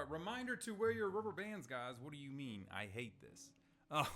right, reminder to wear your rubber bands, guys. What do you mean? I hate this. Oh,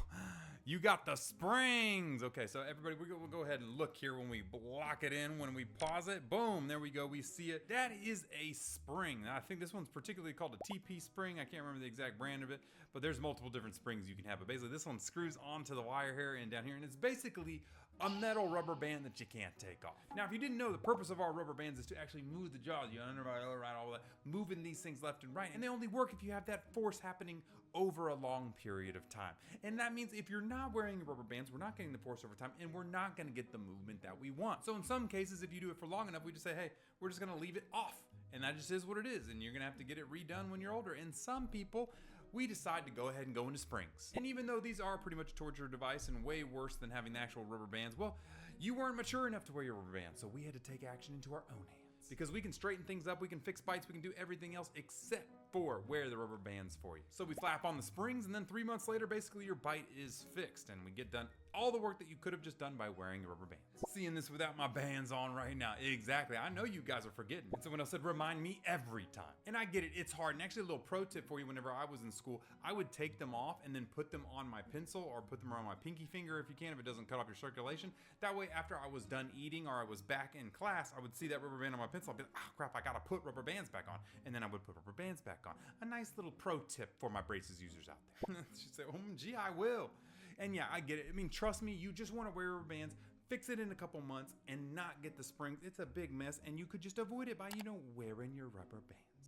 you got the springs. Okay, so everybody, we'll go ahead and look here when we block it in, when we pause it. Boom, there we go, we see it. That is a spring. Now, I think this one's particularly called a TP spring. I can't remember the exact brand of it, but there's multiple different springs you can have. But basically, this one screws onto the wire here and down here, and it's basically a metal rubber band that you can't take off. Now, if you didn't know, the purpose of our rubber bands is to actually move the jaws, you under, right, over, right, all that, moving these things left and right, and they only work if you have that force happening over a long period of time. And that means if you're not wearing your rubber bands, we're not getting the force over time, and we're not going to get the movement that we want. So in some cases, if you do it for long enough, we just say, hey, we're just going to leave it off. And that just is what it is. And you're going to have to get it redone when you're older. And some people, we decide to go ahead and go into springs. And even though these are pretty much a torture device and way worse than having the actual rubber bands, well, you weren't mature enough to wear your rubber bands. So we had to take action into our own hands. Because we can straighten things up, we can fix bites, we can do everything else except for wear the rubber bands for you. So we slap on the springs, and then 3 months later, basically your bite is fixed, and we get done all the work that you could have just done by wearing your rubber bands. Seeing this without my bands on right now. Exactly, I know you guys are forgetting. And someone else said, remind me every time. And I get it, it's hard. And actually a little pro tip for you, whenever I was in school, I would take them off and then put them on my pencil or put them around my pinky finger if you can, if it doesn't cut off your circulation. That way, after I was done eating or I was back in class, I would see that rubber band on my pencil. I'd be like, oh crap, I gotta put rubber bands back on. And then I would put rubber bands back on. A nice little pro tip for my braces users out there. She'd say, gee, I will. And yeah, I get it. I mean, trust me, you just want to wear rubber bands, fix it in a couple months, and not get the springs. It's a big mess, and you could just avoid it by, wearing your rubber bands.